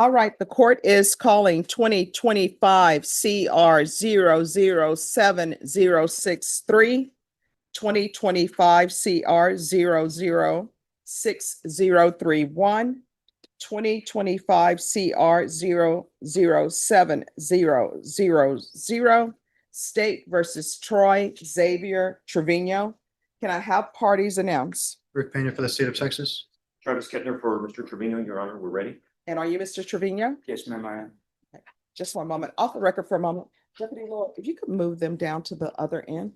All right, the court is calling 2025 CR 00763, 2025 CR 006031, 2025 CR 00700, State versus Troy Xavier Trevino. Can I have parties announce? Rick Pena for the state of Texas. Travis Kettner for Mr. Trevino, Your Honor, we're ready. And are you Mr. Trevino? Yes, ma'am, I am. Just one moment, off the record for a moment. Deputy Lord, if you could move them down to the other end.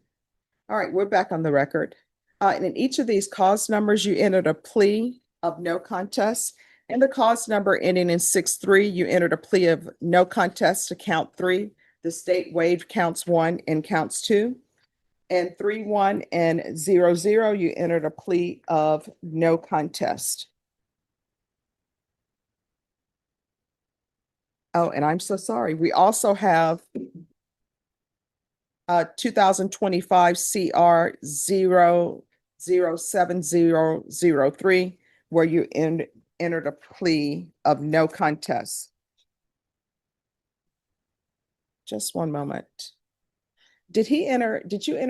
All right, we're back on the record. And in each of these cause numbers, you entered a plea of no contest. And the cause number ending in 6-3, you entered a plea of no contest to count 3. The state waived counts 1 and counts 2. And 3-1 and 0-0, you entered a plea of no contest. Oh, and I'm so sorry. We also have 2025 CR 0070003, where you entered a plea of no contest. Just one moment. Did you enter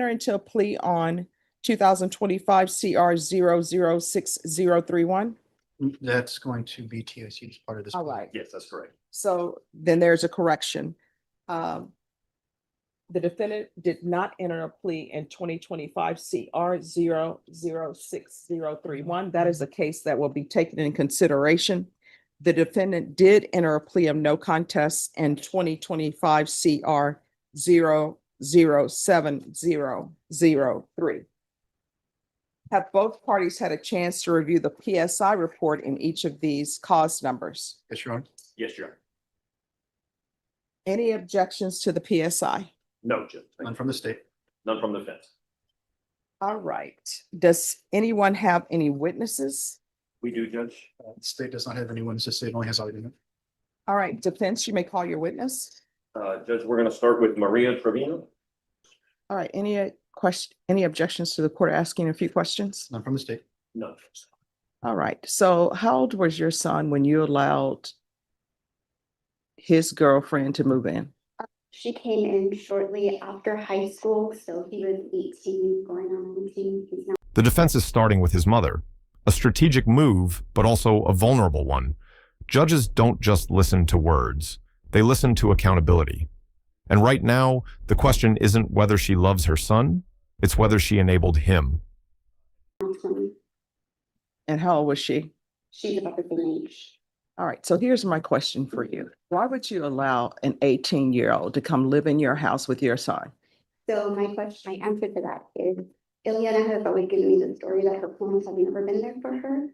into a plea on 2025 CR 00631? That's going to be TIC as part of this. All right. Yes, that's correct. So then there's a correction. The defendant did not enter a plea in 2025 CR 00631. That is a case that will be taken in consideration. The defendant did enter a plea of no contest in 2025 CR 00703. Have both parties had a chance to review the PSI report in each of these cause numbers? Yes, Your Honor. Yes, Your Honor. Any objections to the PSI? No, Judge. Thank None you. from the state. None from the fence. All right. Does anyone have any witnesses? We do, Judge. The state does not have anyone. The state only has argument. All right, defense, you may call your witness. Judge, we're going to start with Maria Trevino. All right, any objections to the court asking a few questions? None from the state. No. All right, so how old was your son when you allowed his girlfriend to move in? She came in shortly after high school, so he was 18 going on 19. He's now. The defense is starting with his mother, a strategic move, but also a vulnerable one. Judges don't just listen to words, they listen to accountability. And right now, the question isn't whether she loves her son, it's whether she enabled him. 20. And how old was she? She's about the same age. All right, so here's my question for you. Why would you allow an 18-year-old to come live in your house with your son? So my answer to that is, Ileana has always given me the story that her parents have never been there for her.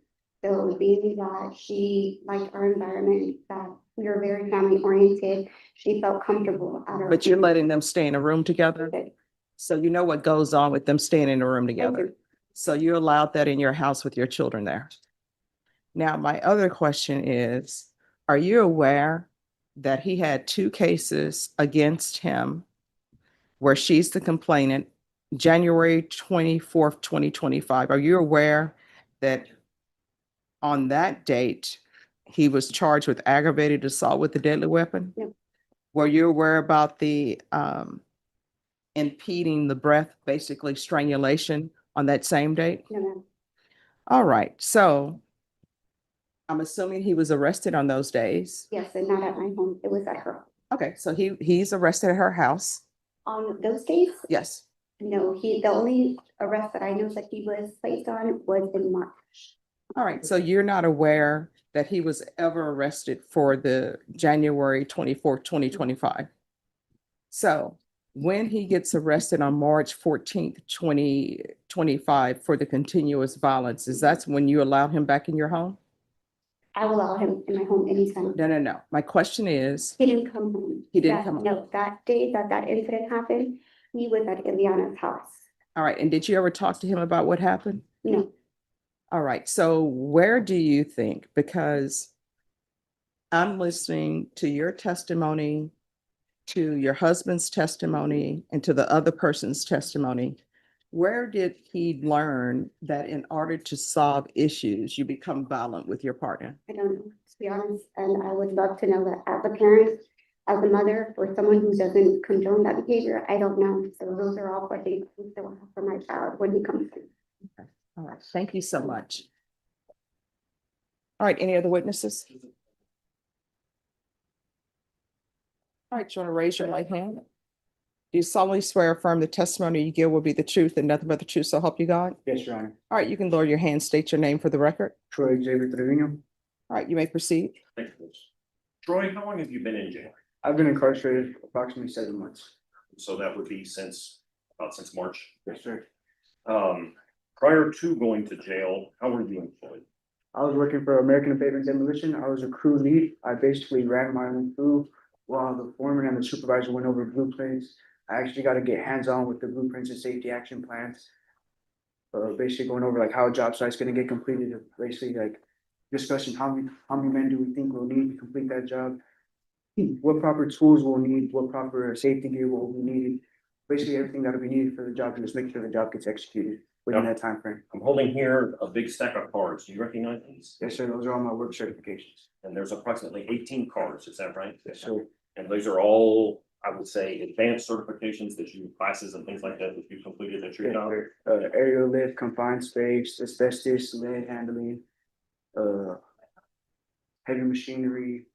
So being that she liked our environment, that we were very family oriented, she felt comfortable at our. But you're letting them stay in a room together? Okay. So you know what goes on with them staying in a room I together? do. So you allowed that in your house with your children there? Now, my other question is, are you aware that he had 2 cases against him where she's the complainant, January 24th, 2025? Are you aware that on that date, he was charged with aggravated assault with a deadly weapon? No. Were you aware about the impeding the breath, basically strangulation on that same date? No, ma'am. All right, so I'm assuming he was arrested on those days. Yes, and not at my home. It was at her home. Okay, so he's arrested at her house. On those days, Yes. no, the only arrest that I know that he was placed on was in March. All right, so you're not aware that he was ever arrested for the January 24th, 2025. So when he gets arrested on March 14th, 2025 for the continuous violence, is that when you allow him back in your home? I will allow him in my home anytime. No. My question is, He didn't come home. He didn't come home. No, that day that incident happened, he was at Ileana's house. all right, and did you ever talk to him about what happened? No, All right, so where do you think, because I'm listening to your testimony, to your husband's testimony, and to the other person's testimony, where did he learn that in order to solve issues, you become violent with your partner? I don't know. be honest, and I would love to know that as a parent, as a mother, for someone who doesn't condone that behavior, I don't know. So those are all questions I still have for my child when he comes to. All right, thank you so much. All right, any other witnesses? All right, you want to raise your right hand? Do you solemnly swear or affirm the testimony you give will be the truth and nothing but the truth, so help you God? Yes, Your Honor. All right, you can lower your hand, state your name for the record. Troy Xavier Trevino. All right, you may proceed. Thank you, Judge. Troy, how long have you been in jail? I've been incarcerated approximately 7 months. So that would be since March. Yes, sir. Prior to going to jail, how were you employed? I was working for American Pavement Demolition. I was a crew lead. I basically ran my own crew while the foreman and the supervisor went over blueprints. I actually got to get hands-on with the blueprints and safety action plans. Basically going over like how a job site's gonna get completed, basically like discussing how many men do we think we'll need to complete that job? What proper tools we'll need, what proper safety gear will be needed. Basically everything that'll be needed for the job and just make sure the job gets executed within that time frame. I'm holding here a big stack of cards. Do you recognize these? Yes, sir. Those are all my work certifications. And there's approximately 18 cards, is that right? Yes, sir. And those are all, I would say, advanced certifications that you, classes and things like that you completed at your Yes, job? sir. Aerial lift, confined space, asbestos, lead handling, heavy machinery,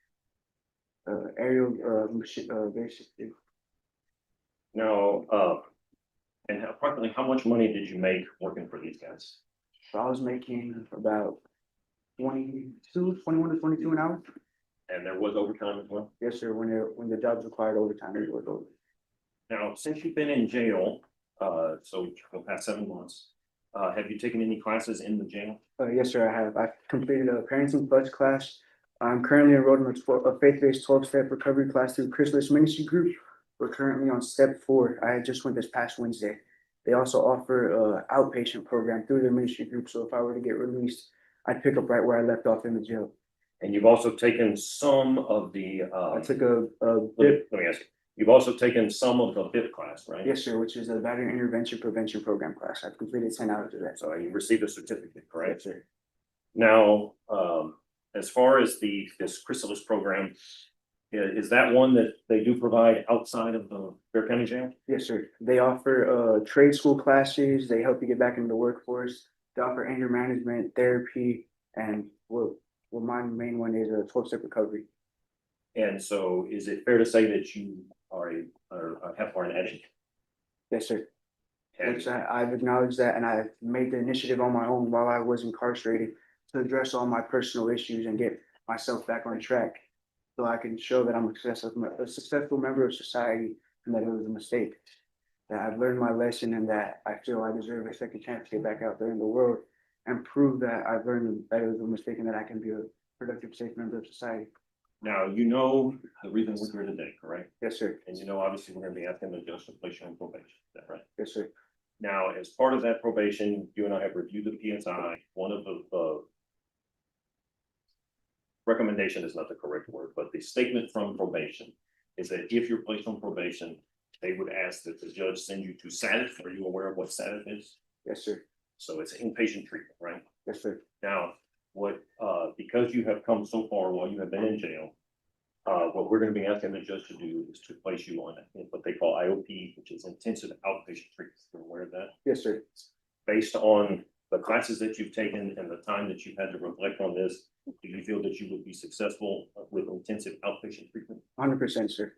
basically. Now, and approximately how much money did you make working for these guys? So I was making about 21 to 22 an hour. And there was overtime as well? Yes, sir. When the jobs required overtime, it was over. Now, since you've been in jail, so for the past 7 months, have you taken any classes in the jail? Yes, sir, I have. I've completed a parenting plus class. I'm currently enrolled in a faith-based 12-step recovery class through Chrysalis Ministry Group. We're currently on step 4. I just went this past Wednesday. They also offer a outpatient program through their ministry group. So if I were to get released, I'd pick up right where I left off in the jail. And you've also taken some of the, I took a let me ask you, you've also taken some of the BIP class, right? yes, sir, which is a battery intervention prevention program class. I've completed 10 hours of that. So you received a certificate, Yes, correct? sir. Now, as far as this Chrysalis program, is that one that they do provide outside of the Bear County Jail? Yes, sir. They offer trade school classes. They help you get back into the workforce. They offer anger management, therapy, and well, my main one is a 12-step recovery. And so is it fair to say that you are an addict? Yes, sir. And Which I've acknowledged that, and I've made the initiative on my own while I was incarcerated to address all my personal issues and get myself back on track, so I can show that I'm a successful member of society and that it was a mistake. That I've learned my lesson and that I feel I deserve a second chance to get back out there in the world and prove that I've learned that it was a mistake and that I can be a productive, safe member of society. now, you know the reason we're here today, correct? Yes, sir. And you know, obviously, we're gonna be asking the judge to place you on probation, is that right? Yes, sir. Now, as part of that probation, you and I have reviewed the PSI. One of the recommendation is not the correct word, but the statement from probation is that if you're placed on probation, they would ask that the judge send you to SADF. Are you aware of what SADF is? Yes, sir. So it's inpatient treatment, right? Yes, sir. Now, because you have come so far while you have been in jail, what we're gonna be asking the judge to do is to place you on what they call IOP, which is intensive outpatient treatment. You're aware of that? Yes, sir. Based on the classes that you've taken and the time that you've had to reflect on this, do you feel that you would be successful with intensive outpatient treatment? 100%, sir.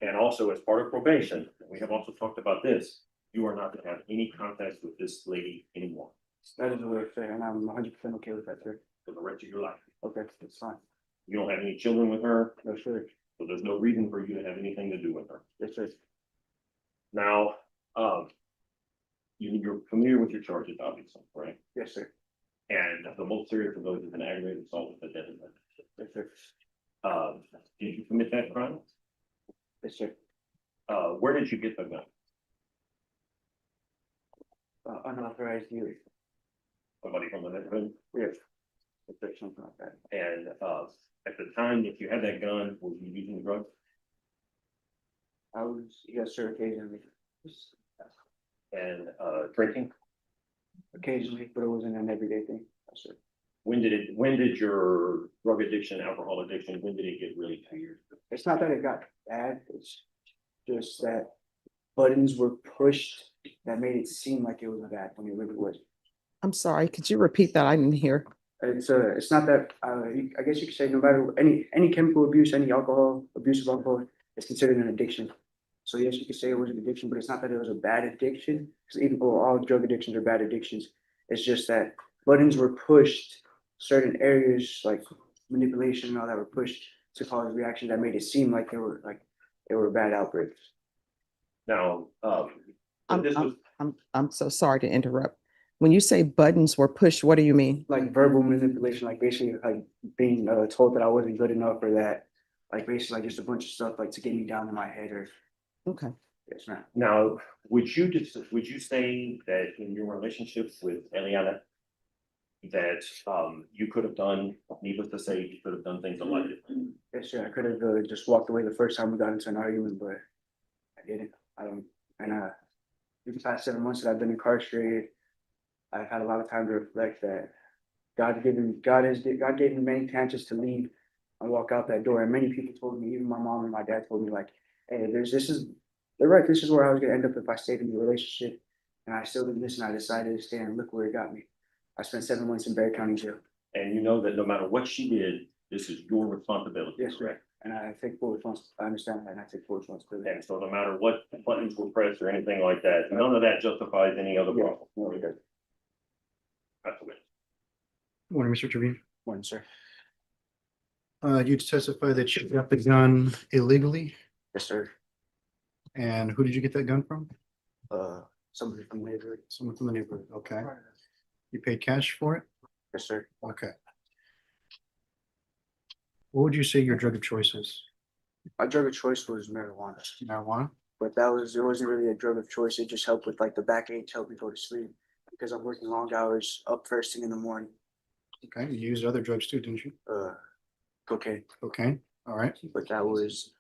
And also, as part of probation, we have also talked about this, you are not to have any contact with this lady anymore That is a way fair, and I'm 100% okay with that, sir. for the rest of your life. Okay, that's fine. You don't have any children with her, No, sir. so there's no reason for you to have anything to do with her. Yes, sir. Now, you're familiar with your charges, obviously, right? Yes, sir. And the most serious of those is an aggravated assault with a deadly weapon. Yes, sir. Did you commit that crime? Yes, sir. Where did you get the gun? Unauthorized use. Somebody from the neighborhood? Yes. Yes, sir, something like that. And, at the time that you had that gun, were you using drugs? I was, yes, sir, occasionally. And, drinking? Occasionally, but it wasn't an everyday thing. Yes, sir. when did your drug addiction, alcohol addiction, when did it get really severe? It's not that it got bad, it's just that buttons were pushed that made it seem like it was bad when it really was. I'm sorry, could you repeat that? I didn't hear. It's not that, I guess you could say no matter any chemical abuse, any alcohol, abuse of alcohol is considered an addiction. So yes, you could say it was an addiction, but it's not that it was a bad addiction, because even though all drug addictions are bad addictions, it's just that buttons were pushed, certain areas like manipulation and all that were pushed to cause reactions that made it seem like they were bad outbreaks. Now, I'm, this was, I'm so sorry to interrupt. When you say buttons were pushed, what do you mean? Like verbal manipulation, like basically like being told that I wasn't good enough or that, like basically like just a bunch of stuff like to get me down in my head or, Okay. yes, ma'am. now, would you say that in your relationship with Eliana, that you could have done, needless to say, you could have done things a lot different? Yes, sir. I could have just walked away the first time we got into an argument, but I didn't. I don't. And in the past 7 months that I've been incarcerated, I've had a lot of time to reflect that God gave me many chances to leave and walk out that door. And many people told me, even my mom and my dad told me, like, hey, they're right. This is where I was gonna end up if I stayed in the relationship. And I still didn't listen. I decided to stay, and look where it got me. I spent 7 months in Barry County Jail. And you know that no matter what she did, this is your responsibility. Yes, sir. And I take full responsibility. I understand that, and I take full responsibility. And so no matter what buttons were pressed or anything like that, none of that justifies any other Yeah, problem. no, it doesn't. That's the way. Morning, Mr. Trevino. Morning, sir. You testify that you got the gun illegally, Yes, sir. and who did you get that gun from? Somebody from the neighborhood. Someone from the neighborhood, okay. You paid cash for it? Yes, sir. Okay. What would you say your drug of choice is? My drug of choice was marijuana, Marijuana? but it wasn't really a drug of choice. It just helped with like the backache, helped me go to sleep because I'm working long hours up first thing in the morning. Okay, you used other drugs too, didn't you? Cocaine, Okay, all right. but that was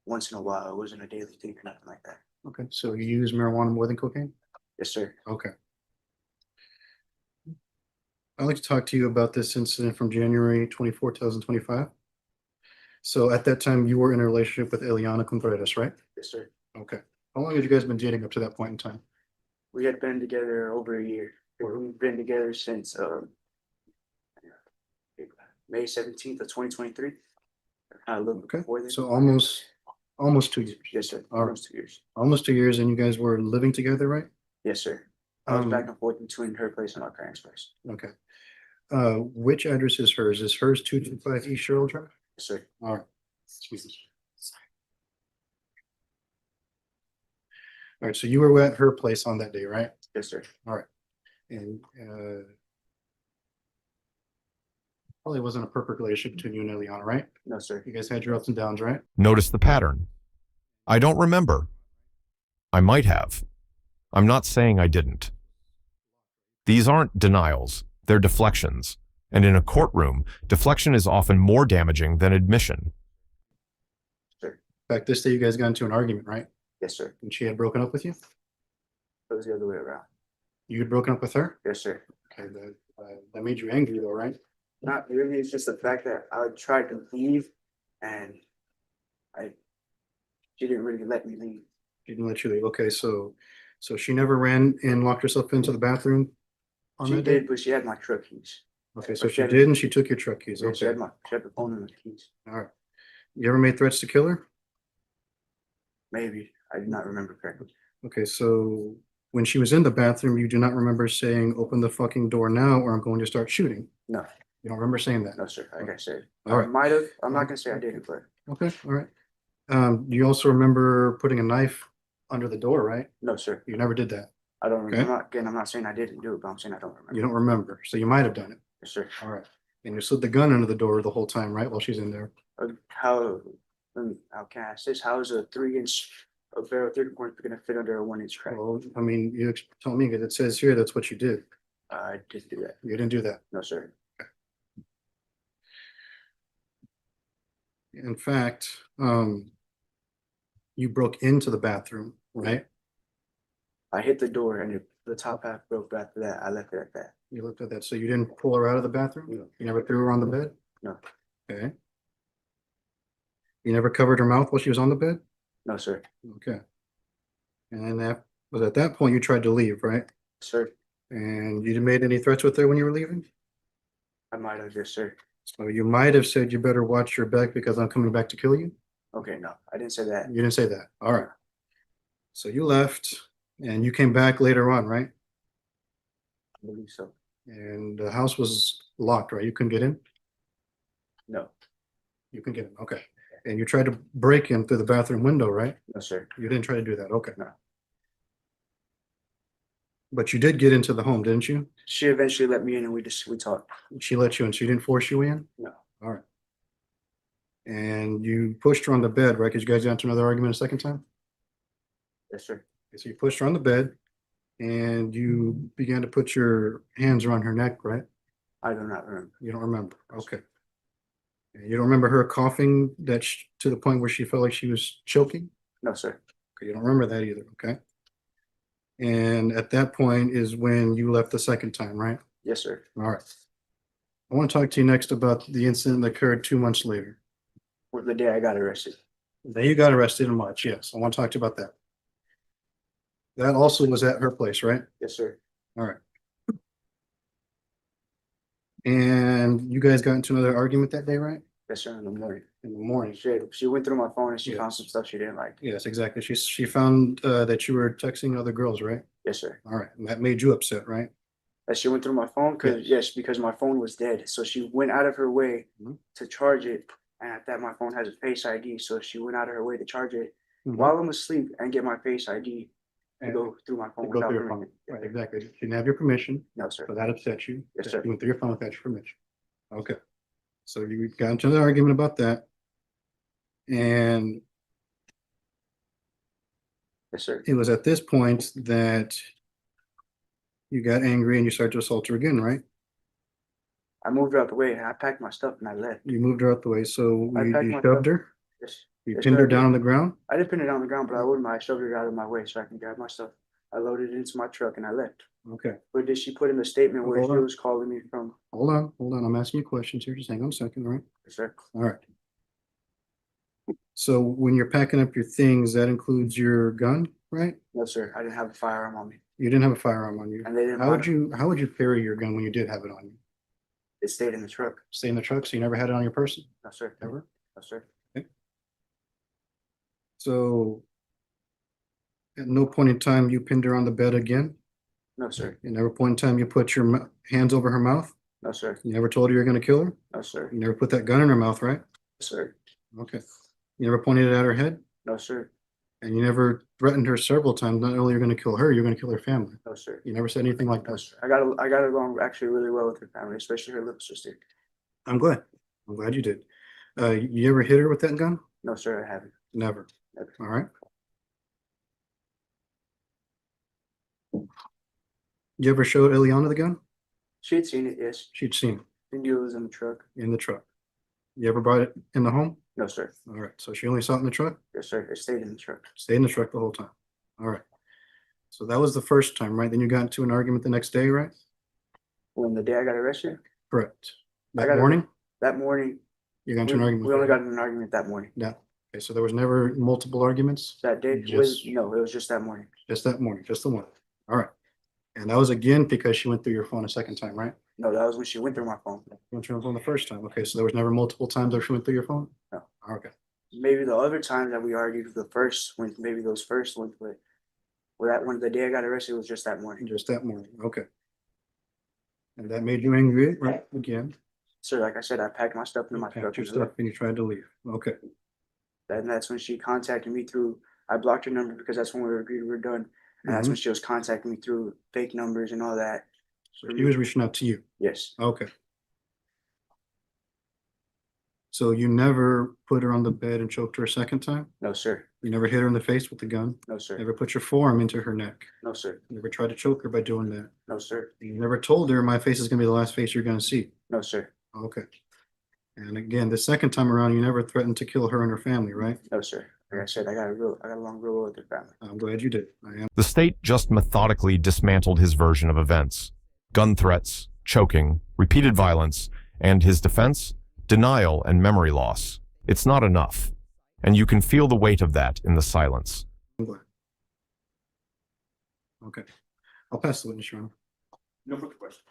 once in a while. It wasn't a daily thing or nothing like that. Okay, so you use marijuana more than cocaine? Yes, sir. Okay. I'd like to talk to you about this incident from January 24, 2025. So at that time, you were in a relationship with Eliana Contreras, right? Yes, sir. Okay. How long had you guys been dating up to that point in time? We had been together over a year. We've been together since May 17th of 2023. A little bit Okay, before then. so almost 2 years. Yes, sir. All right. Almost 2 years. Almost 2 years, and you guys were living together, right? Yes, sir. I was Um, back and forth between her place and our parents' place. Okay. Which address is hers? Is hers 225 East Sherrill Drive? Yes, sir. All right. Excuse me. All right, so you were at her place on that day, right? Yes, sir. All right. And probably wasn't a perfect relationship between you and Eliana, right? No, sir. You guys had your ups and downs, right? Notice the pattern. I don't remember. I might have. I'm not saying I didn't. These aren't denials, they're deflections. And in a courtroom, deflection is often more damaging than admission. In fact, this day you guys got into an argument, right? Yes, sir. And she had broken up with you? It was the other way around. You had broken up with her? Yes, sir. Okay, that made you angry though, right? Not really. It's just the fact that I tried to leave and she didn't really let me leave. She didn't let you leave. Okay, so she never ran and locked herself into the bathroom on She that day? did, but she had my truck keys. Okay, so but she she had- did and she took your truck keys. Yeah, she Okay, had the phone and the keys. all right. You ever made threats to kill her? Maybe. I do not remember correctly. Okay, so when she was in the bathroom, you do not remember saying, open the fucking door now or I'm going to start shooting? No, You don't remember saying that? no, sir. Like I said, All I right. might have. I'm not gonna say I didn't, but Okay, all right. You also remember putting a knife under the door, right? no, sir. You never did that. I don't Okay. remember. I'm not saying I didn't do it, but I'm saying I don't remember. You don't remember, so you might have done it. Yes, sir. All right. And you slid the gun under the door the whole time, right, while she's in there? How can I ask this? How is a 3-inch barrel 3-point gonna fit under a 1-inch crack? Well, I mean, you told me, because it says here that's what you did. I didn't do that. You didn't do that. No, sir. In fact, you broke into the bathroom, right? I hit the door and the top half broke. After that, I left it at that. You looked at that. So you didn't pull her out of the bathroom? No. You never threw her on the bed? No. Okay. You never covered her mouth while she was on the bed? No, sir. Okay. And then that was at that point you tried to leave, right? Sir, And you made any threats with her when you were leaving? I might have, yes, sir. So you might have said you better watch your back because I'm coming back to kill you? Okay, no, I didn't say that. You didn't say that. All right. So you left and you came back later on, right? I believe so. And the house was locked, right? You couldn't get in? No, You can get in, okay. And you tried to break in through the bathroom window, right? no, sir. You didn't try to do that, okay. No. But you did get into the home, didn't you? She eventually let me in and we talked. She let you in, she didn't force you in? No. All right. And you pushed her on the bed, right? Because you guys got into another argument a second time? Yes, sir. Okay, so you pushed her on the bed and you began to put your hands around her neck, right? I do not remember. You don't remember, okay. And you don't remember her coughing to the point where she felt like she was choking? No, sir. Okay, you don't remember that either, okay? And at that point is when you left the second time, right? Yes, sir. All right. I want to talk to you next about the incident that occurred 2 months later. Was the day I got arrested. Then you got arrested in March, yes. I want to talk to you about that. That also was at her place, right? Yes, sir. All right. And you guys got into another argument that day, right? Yes, sir, in the morning. In the morning. She went through my phone and she found Yes. some stuff she didn't like. Yes, exactly. She found that you were texting other girls, right? Yes, sir. All right. And that made you upset, right? That she went through my phone because my phone was dead. So she went out of her way Mhm. to charge it. And at that, my phone has a Face ID. So she went out of her way to charge it Mhm. while I'm asleep and get my Face ID to And go through my phone go without through your phone. permission. Right, exactly. She didn't have your permission, No, sir. so that upset you. Yes, that sir. You went through your phone without your permission. Okay. So you got into an argument about that. And Yes, sir. it was at this point that you got angry and you started to assault her again, right? I moved her out the way and I packed my stuff and I left. You moved her out the way, so I packed you my shoved stuff. her? Yes. You Yes, pinned sir, her I down did. on the ground? I didn't pin it on the ground, but I wouldn't mind. I shoved her out of my way so I can grab my stuff. I loaded it into my truck and I left. Okay, But did she put in the statement where Hold she on. was calling me from? hold on. I'm asking you questions here. Just hang on a second, all right? Yes, sir. All right. So when you're packing up your things, that includes your gun, right? No, sir. I didn't have a firearm on me. You didn't have a firearm on you. And they didn't How would mind. how would you carry your gun when you did have it on you? It stayed in the truck. Stay in the truck, so you never had it on your person, No, sir. ever? No, sir. So at no point in time you pinned her on the bed again? No, sir. At never point in time you put your hands over her mouth? No, sir. You never told her you're gonna kill her? No, sir. You never put that gun in her mouth, right? No, sir. Okay. You never pointed it at her head? No, sir. And you never threatened her several times, not only you're gonna kill her, you're gonna kill her family. No, sir. You never said anything like No, that? sir. I got along actually really well with her family, especially her little sister. I'm glad. I'm glad you did. You ever hit her with that gun? No, sir, I haven't. Never. Never. All right. You ever showed Eliana the gun? She had seen it, yes. She'd seen She knew it was in the truck. it in the truck. You ever brought it in the home? No, sir. All right. So she only saw it in the truck? Yes, sir. It stayed in the truck. Stayed in the truck the whole time. All right. So that was the first time, right? Then you got into an argument the next day, right? When the day I got arrested, Correct. I That got morning, that morning, you got into an argument. we only with got her? in an argument that morning. Yeah. Okay. So there was never multiple arguments? That day was, Just- no, it was just that morning. Just that morning, just the one. All right. And that was again because she went through your phone a second time, right? No, that was when she went through my phone. Went through your phone the first time. Okay. So there was never multiple times that she went through your phone? No. Okay. Maybe the other time that we argued, the first one, maybe those first ones, but that one, the day I got arrested was just that morning. Just that morning. Okay. And that made you angry, right? Again. So like I said, I packed my stuff in my Packed truck. your stuff and you tried to leave. Okay. And that's when she contacted me through, I blocked her number because that's when we agreed we were done. And that's when she was contacting me through fake numbers and all that. So she was reaching out to you. Yes. Okay. So you never put her on the bed and choked her a second time? No, sir. You never hit her in the face with the gun? No, sir. Never put your forearm into her neck? No, sir. Never tried to choke her by doing that? No, sir. You never told her my face is gonna be the last face you're gonna see? No, sir. Okay. And again, the second time around, you never threatened to kill her and her family, right? No, sir. Like I said, I got along real well with her family. I'm glad you did. I am. The state just methodically dismantled his version of events. gun threats, choking, repeated violence, and his defense, denial and memory loss. It's not enough. And you can feel the weight of that in the silence. I'm glad. Okay, I'll pass the witness, Your Honor. No further questions.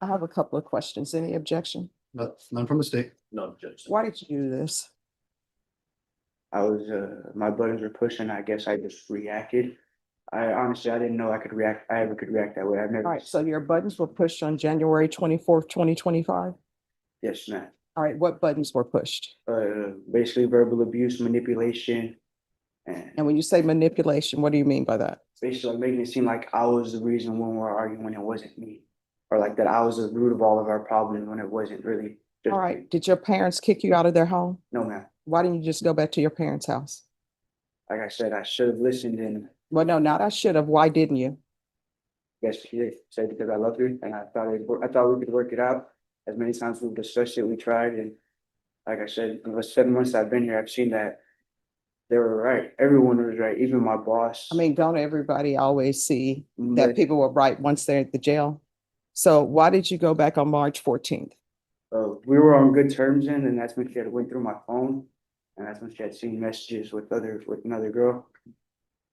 I have a couple of questions. Any objection? None from the state. None, Judge. Why did you do this? I was, my buttons were pushing, I guess I just reacted. I honestly, I didn't know I could react, I ever could react that way. I've All never. right, so your buttons were pushed on January 24th, 2025. Yes, ma'am. All right, what buttons were pushed? Basically verbal abuse, manipulation, and And when you say manipulation, what do you mean by that? basically making it seem like I was the reason when we were arguing when it wasn't me. Or like that I was the root of all of our problems when it wasn't really. just All me. right, did your parents kick you out of their home? No, ma'am. Why didn't you just go back to your parents' house? Like I said, I should have listened and Well, no, not I should have. Why didn't you? guess she said because I loved her and I thought I thought we could work it out. As many times we've discussed it, we tried, and like I said, in the 7 months I've been here, I've seen that they were right. Everyone was right, even my boss. I mean, don't everybody always see that But, people were right once they're at the jail? So why did you go back on March 14th? we were on good terms then, and that's when she had went through my phone, and that's when she had seen messages with another girl.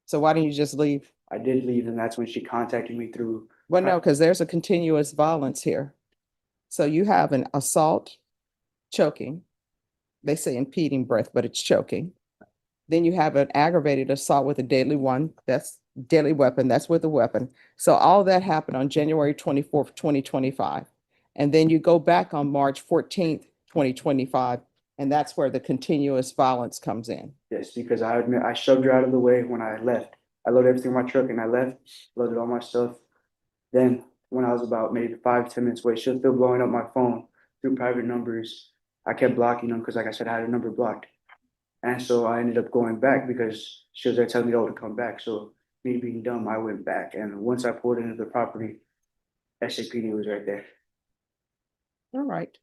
So why didn't you just leave? I did leave, and that's when she contacted me through. Well, no, because there's a continuous violence here. So you have an assault, choking. They say impeding breath, but it's choking. Then you have an aggravated assault with a deadly weapon, that's with a weapon. So all that happened on January 24th, 2025. And then you go back on March 14th, 2025, and that's where the continuous violence comes in. Yes, because I admit I shoved her out of the way when I left. I loaded everything in my truck and I left, loaded all my stuff. Then when I was about maybe 5-10 minutes away, she was still blowing up my phone through private numbers. I kept blocking them because, like I said, I had a number blocked. And so I ended up going back because she was there telling me to come back. So me being dumb, I went back. And once I pulled into the property, SAPD was right there. All right.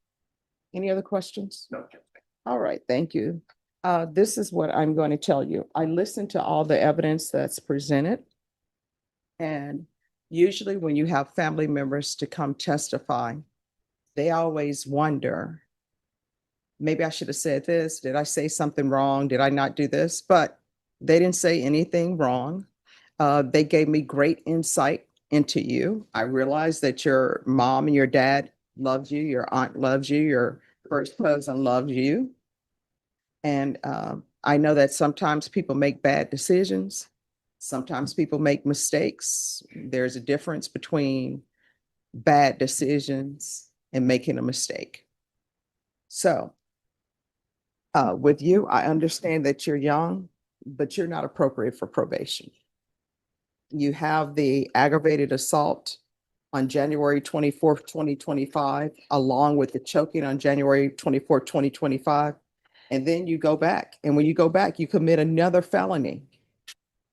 Any other questions? No, Judge. All right, thank you. This is what I'm going to tell you. I listened to all the evidence that's presented. And usually when you have family members to come testify, they always wonder, maybe I should have said this. Did I say something wrong? Did I not do this? But they didn't say anything wrong. They gave me great insight into you. I realized that your mom and your dad loves you, your aunt loves you, your first cousin loves you. And I know that sometimes people make bad decisions. Sometimes people make mistakes. There's a difference between bad decisions and making a mistake. So with you, I understand that you're young, but you're not appropriate for probation. You have the aggravated assault on January 24th, 2025, along with the choking on January 24th, 2025. And then you go back. And when you go back, you commit another felony.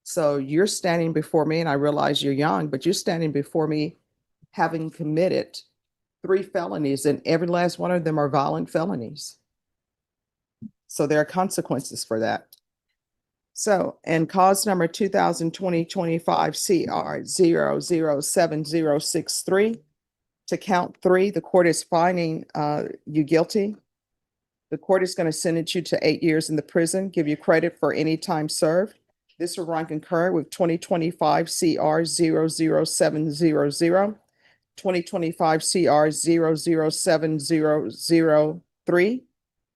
So you're standing before me, and I realize you're young, but you're standing before me having committed 3 felonies, and every last one of them are violent felonies. So there are consequences for that. So, and cause number 2020-25 CR 007063, to count 3, the court is finding you guilty. The court is going to sentence you to 8 years in the prison, give you credit for any time served. This will run concurrent with 2025 CR 00700, 2025 CR 007003.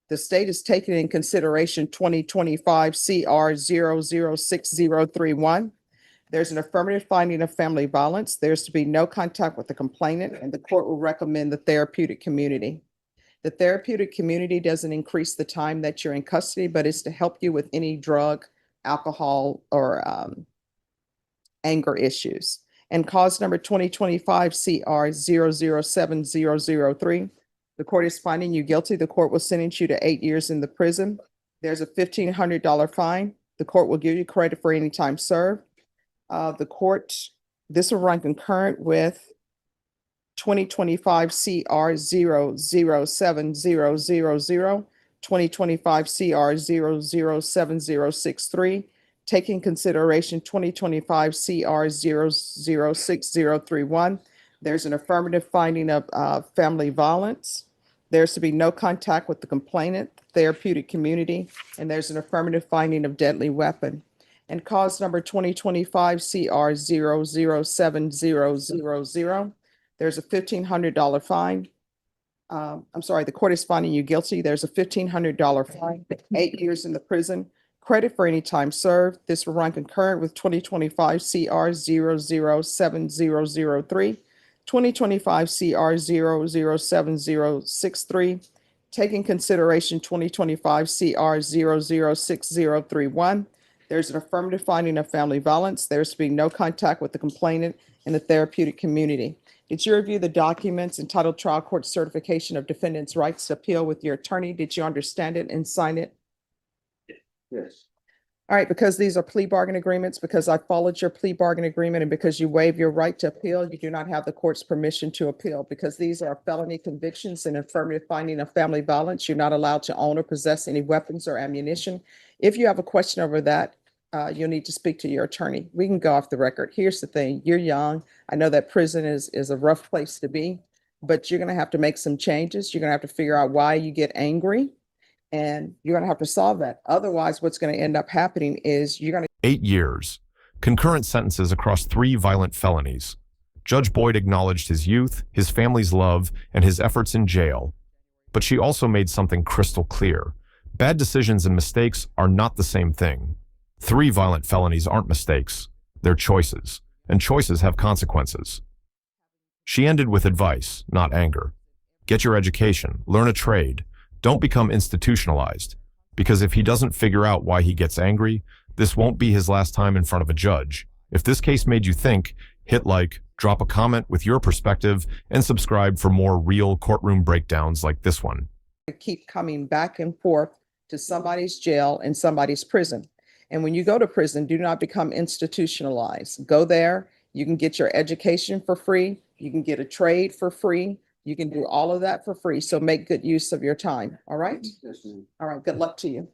The state is taking in consideration 2025 CR 006031. There's an affirmative finding of family violence. There's to be no contact with the complainant, and the court will recommend the therapeutic community. The therapeutic community doesn't increase the time that you're in custody, but it's to help you with any drug, alcohol, or anger issues. And cause number 2025 CR 007003. The court is finding you guilty. The court will sentence you to 8 years in the prison. There's a $1,500 fine. The court will give you credit for any time served. This will run concurrent with 2025 CR 007000, 2025 CR 007063, taking consideration 2025 CR 006031. There's an affirmative finding of family violence. There's to be no contact with the complainant, therapeutic community, and there's an affirmative finding of deadly weapon. And cause number 2025 CR 00700, there's a $1,500 fine. I'm sorry, the court is finding you guilty. There's a $1,500 fine, 8 years in the prison, credit for any time served. This will run concurrent with 2025 CR 0070003, 2025 CR 0070063, taking consideration 2025 CR 0060031. There's an affirmative finding of family violence. There's to be no contact with the complainant in the therapeutic community. Did you review the documents entitled Trial Court Certification of Defendant's Rights to Appeal with your attorney? Did you understand it and sign it? Yes. All right, because these are plea bargain agreements, because I followed your plea bargain agreement, and because you waive your right to appeal, you do not have the court's permission to appeal. Because these are felony convictions and affirmative finding of family violence, you're not allowed to own or possess any weapons or ammunition. If you have a question over that, you'll need to speak to your attorney. We can go off the record. Here's the thing, you're young. I know that prison is a rough place to be, but you're gonna have to make some changes. You're gonna have to figure out why you get angry, and you're gonna have to solve that. Otherwise, what's gonna end up happening is you're gonna 8 years. Concurrent sentences across 3 violent felonies. Judge Boyd acknowledged his youth, his family's love, and his efforts in jail. But she also made something crystal clear. Bad decisions and mistakes are not the same thing. 3 violent felonies aren't mistakes. They're choices, and choices have consequences. She ended with advice, not anger. Get your education, learn a trade. Don't become institutionalized, because if he doesn't figure out why he gets angry, this won't be his last time in front of a judge. If this case made you think, hit like, drop a comment with your perspective, and subscribe for more real courtroom breakdowns like this one. keep coming back and forth to somebody's jail and somebody's prison. And when you go to prison, do not become institutionalized. Go there, you can get your education for free, you can get a trade for free, you can do all of that for free. So make good use of your time. All right? Yes, ma'am. All right, good luck to you.